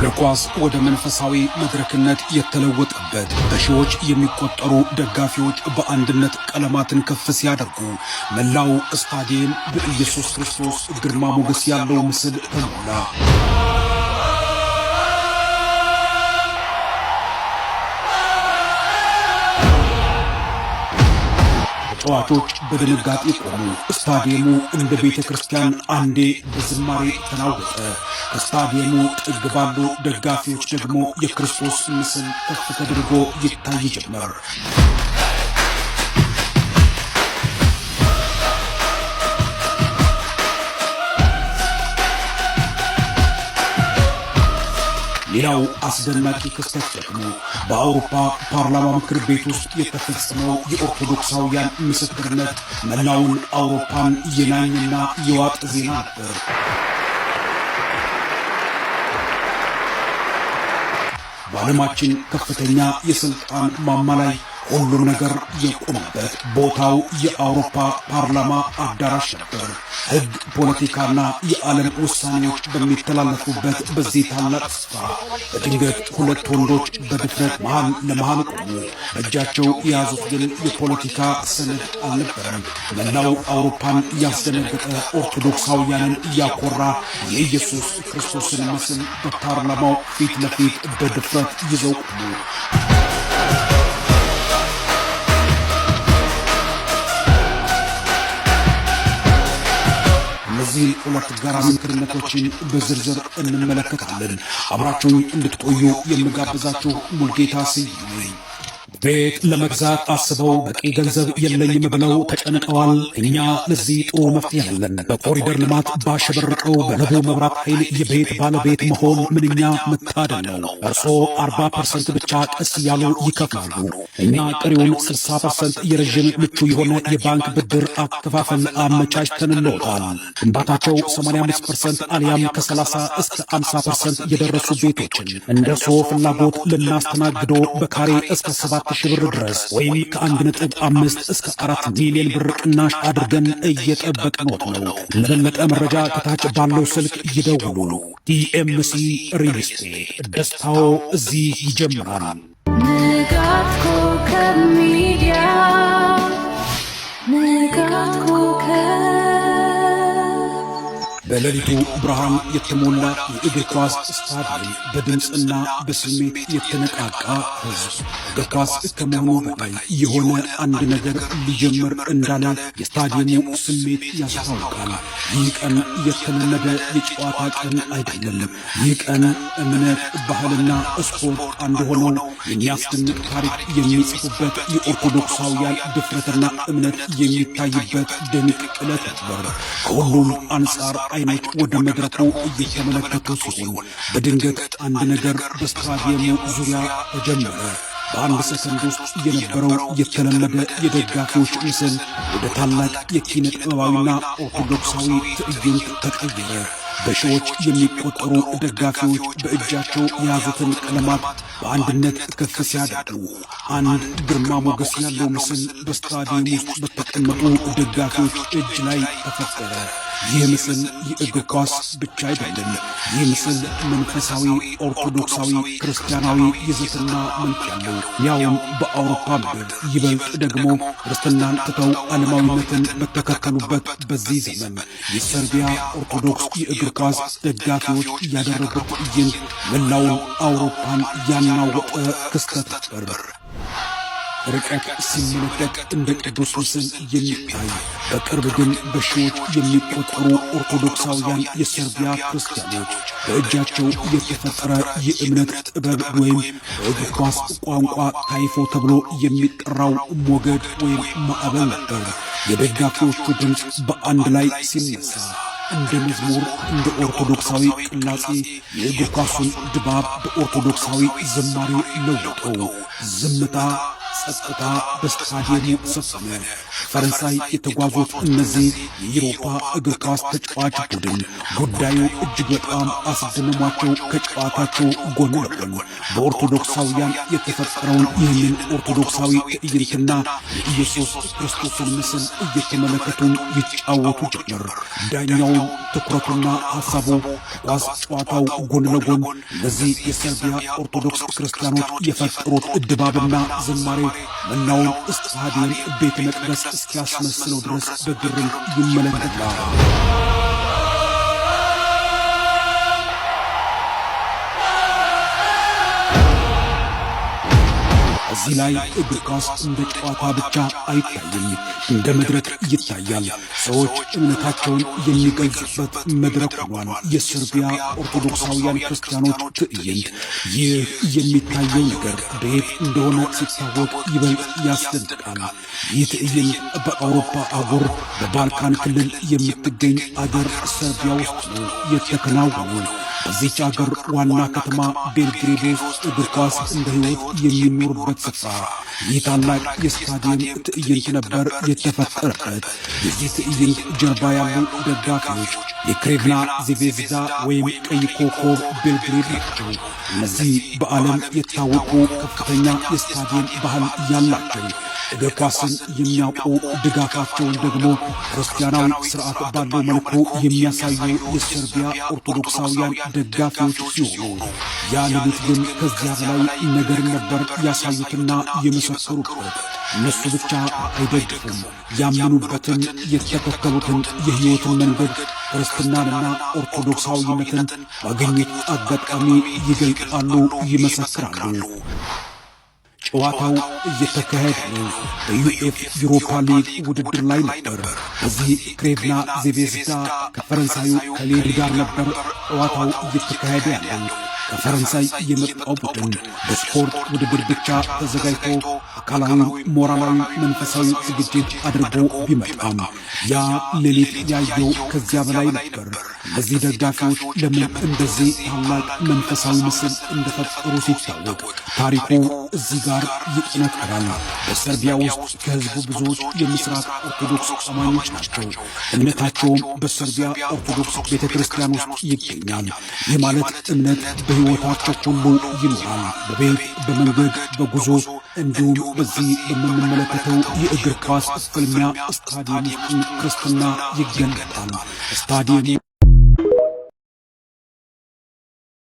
እግር ኳስ ወደ መንፈሳዊ መድረክነት የተለወጠበት በሺዎች የሚቆጠሩ ደጋፊዎች በአንድነት ቀለማትን ከፍ ሲያደርጉ መላው ስታዲየም በኢየሱስ ክርስቶስ ግርማ ሞገስ ያለው ምስል ተሞላ። ተጫዋቾች በድንጋጤ ቆሙ። ስታዲየሙ እንደ ቤተ ክርስቲያን አንዴ በዝማሬ ተናወጠ። ስታዲየሙ ጥግ ባሉ ደጋፊዎች ደግሞ የክርስቶስ ምስል ከፍ ተደርጎ ይታይ ጀመር። ሌላው አስደናቂ ክስተት ደግሞ በአውሮፓ ፓርላማ ምክር ቤት ውስጥ የተፈጸመው የኦርቶዶክሳውያን ምስክርነት መላውን አውሮፓን የናኝና የዋጥ ዜና ነበር። በዓለማችን ከፍተኛ የስልጣን ማማ ላይ ሁሉም ነገር የቆመበት ቦታው የአውሮፓ ፓርላማ አዳራሽ ነበር። ሕግ፣ ፖለቲካና የዓለም ውሳኔዎች በሚተላለፉበት በዚህ ታላቅ ስፍራ በድንገት ሁለት ወንዶች በድፍረት መሃል ለመሃል ቆሙ። በእጃቸው የያዙት ግን የፖለቲካ ሰነድ አልነበረም። መላው አውሮፓን ያስደነገጠ ኦርቶዶክሳውያንን እያኮራ የኢየሱስ ክርስቶስን ምስል በፓርላማው ፊት ለፊት በድፍረት ይዘው ቆሙ። እነዚህ ሁለት ጋራ ምስክርነቶችን በዝርዝር እንመለከታለን። አብራችሁኝ እንድትቆዩ የምጋብዛችሁ ሙልጌታ ስዩም። ቤት ለመግዛት አስበው በቂ ገንዘብ የለኝም ብለው ተጨንቀዋል። እኛ ለዚህ ጥሩ መፍትሄ አለን። በኮሪደር ልማት ባሸበረቀው በለቡ መብራት ኃይል የቤት ባለቤት መሆን ምንኛ መታደል ነው። እርስዎ 40% ብቻ ቀስ እያሉ ይከፍላሉ። እኛ ቀሪውን 60% የረዥም ምቹ የሆነ የባንክ ብድር አከፋፈል አመቻችተንልዎታል። ግንባታቸው 85% አሊያም ከ30 እስከ 50% የደረሱ ቤቶችን እንደ እርስዎ ፍላጎት ልናስተናግዶ በካሬ እስከ 7,000 ብር ድረስ ወይም ከ1.5 እስከ 4 ሚሊዮን ብር ቅናሽ አድርገን እየጠበቅንዎት ነው። ለበለጠ መረጃ ከታች ባለው ስልክ ይደውሉ። ዲኤምሲ ሪል ስቴት፣ ደስታው እዚህ ይጀምራል። ንጋት ኮከብ ሚዲያ፣ ንጋት ኮከብ። በሌሊቱ ብርሃን የተሞላ የእግር ኳስ ስታዲየም፣ በድምፅና በስሜት የተነቃቃ ሕዝብ። እግር ኳስ ከመሆኑ በላይ የሆነ አንድ ነገር ሊጀምር እንዳለ የስታዲየሙ ስሜት ያስታውቃል። ይህ ቀን የተለመደ የጨዋታ ቀን አይደለም። ይህ ቀን እምነት፣ ባህልና ስፖርት አንድ ሆነው የሚያስደንቅ ታሪክ የሚጽፉበት፣ የኦርቶዶክሳውያን ድፍረትና እምነት የሚታይበት ድንቅ ዕለት ነበር። ከሁሉም አንጻር አይኖች ወደ መድረኩ እየተመለከቱ ሲሆን በድንገት አንድ ነገር በስታዲየሙ ዙሪያ ተጀመረ። በአንድ ሰከንድ ውስጥ የነበረው የተለመደ የደጋፊዎች ምስል ወደ ታላቅ የኪነ ጥበባዊና ኦርቶዶክሳዊ ትዕይንት ተቀየረ። በሺዎች የሚቆጠሩ ደጋፊዎች በእጃቸው የያዙትን ቀለማት በአንድነት ከፍ ሲያደርጉ አንድ ግርማ ሞገስ ያለው ምስል በስታዲየም ውስጥ በተቀመጡ ደጋፊዎች እጅ ላይ ተፈጠረ። ይህ ምስል የእግር ኳስ ብቻ አይደለም። ይህ ምስል መንፈሳዊ፣ ኦርቶዶክሳዊ፣ ክርስቲያናዊ ይዘትና መልክ ያለው፣ ያውም በአውሮፓ ምድር ይበልጥ ደግሞ ክርስትናን ትተው ዓለማዊነትን በተከተሉበት በዚህ ዘመን የሰርቢያ ኦርቶዶክስ የእግር ኳስ ደጋፊዎች ያደረጉት ትዕይንት መላውን አውሮፓን ያናወጠ ክስተት ነበር። ርቀት ሲመለከት እንደ ቅዱስ ምስል የሚታይ፣ በቅርብ ግን በሺዎች የሚቆጠሩ ኦርቶዶክሳውያን የሰርቢያ ክርስቲያኖች በእጃቸው የተፈጠረ የእምነት ጥበብ ወይም በእግር ኳስ ቋንቋ ታይፎ ተብሎ የሚጠራው ሞገድ ወይም ማዕበል ነበር። የደጋፊዎቹ ድምፅ በአንድ ላይ ሲነሳ እንደ መዝሙር፣ እንደ ኦርቶዶክሳዊ ቅላጼ የእግር ኳሱን ድባብ በኦርቶዶክሳዊ ዝማሬ ለውጠው ዝምታ፣ ጸጥታ በስታዲየሙ ሰፈነ። ፈረንሳይ የተጓዙት እነዚህ የአውሮፓ እግር ኳስ ተጫዋች ቡድን ጉዳዩ እጅግ በጣም አስደምሟቸው ከጨዋታቸው ጎን ለጎን በኦርቶዶክሳውያን የተፈጠረውን ይህንን ኦርቶዶክሳዊ ትዕይንትና የኢየሱስ ክርስቶስን ምስል እየተመለከቱን ይጫወቱ ጀመር። ዳኛው ትኩረቱና ሐሳቡ ኳስ ጨዋታው ጎን ለጎን እነዚህ የሰርቢያ ኦርቶዶክስ ክርስቲያኖች የፈጠሩት ድባብና ዝማሬ መላውን ስታዲየም ቤተ መቅደስ እስኪያስመስለው ድረስ በግርም ይመለከታል። እዚህ ላይ እግር ኳስ እንደ ጨዋታ ብቻ አይታይም፣ እንደ መድረክ ይታያል። ሰዎች እምነታቸውን የሚገልጹበት መድረክ ሆኗል። የሰርቢያ ኦርቶዶክሳውያን ክርስቲያኖች ትዕይንት። ይህ የሚታየው ነገር በየት እንደሆነ ሲታወቅ ይበልጥ ያስደንቃል። ይህ ትዕይንት በአውሮፓ አህጉር በባልካን ክልል የምትገኝ አገር ሰርቢያ ውስጥ ነው የተከናወነው። በዚች አገር ዋና ከተማ ቤልግሬድ ውስጥ እግር ኳስ እንደ ሕይወት የሚኖርበት ስፍራ ይህ ታላቅ የስታዲየም ትዕይንት ነበር የተፈጠረበት። የዚህ ትዕይንት ጀርባ ያሉ ደጋፊዎች የክሬቭና ዚቬዝዳ ወይም ቀይ ኮከብ ቤልግሬድ ናቸው። እነዚህ በዓለም የታወቁ ከፍተኛ የስታዲየም ባህል ያላቸው እግር ኳስን የሚያውቁ ድጋፋቸውን ደግሞ ክርስቲያናዊ ስርዓት ባለው መልኩ የሚያሳዩ የሰርቢያ ኦርቶዶክሳውያን ደጋፊዎች ሲሆኑ ያ ሌሊት ግን ከዚያ በላይ ነገር ነበር ያሳዩትና የመሰከሩበት። እነሱ ብቻ አይደግፉም፣ ያመኑበትን የተከተሉትን የሕይወትን መንገድ ክርስትናንና ኦርቶዶክሳዊነትን ባገኙት አጋጣሚ ይገልጣሉ፣ ይመሰክራሉ። ጨዋታው እየተካሄደ ነው። በዩኤፍ ዩሮፓ ሊግ ውድድር ላይ ነበር። በዚህ ክሬቭና ዚቬዝዳ ከፈረንሳዩ ከሊል ጋር ነበር ጨዋታው እየተካሄደ ያለው። ከፈረንሳይ የመጣው ቡድን በስፖርት ውድድር ብቻ ተዘጋጅቶ አካላዊ፣ ሞራላዊ፣ መንፈሳዊ ዝግጅት አድርጎ ቢመጣም ያ ሌሊት ያየው ከዚያ በላይ ነበር። እነዚህ ደጋፊዎች ለምን እንደዚህ ታላቅ መንፈሳዊ ምስል እንደፈጠሩ ሲታወቅ ታሪኩ እዚህ ጋር ይጠነከራል። በሰርቢያ ውስጥ ከሕዝቡ ብዙዎች የምስራቅ ኦርቶዶክስ አማኞች ናቸው። እምነታቸውም በሰርቢያ ኦርቶዶክስ ቤተ ክርስቲያን ውስጥ ይገኛል። ይህ ማለት እምነት በሕይወታቸው ሁሉ ይኖራል። በቤት፣ በመንገድ፣ በጉዞ እንዲሁም በዚህ በምንመለከተው የእግር ኳስ ፍልሚያ ስታዲየም ውስጥ ክርስትና ይገለጣል። ስታዲየሙ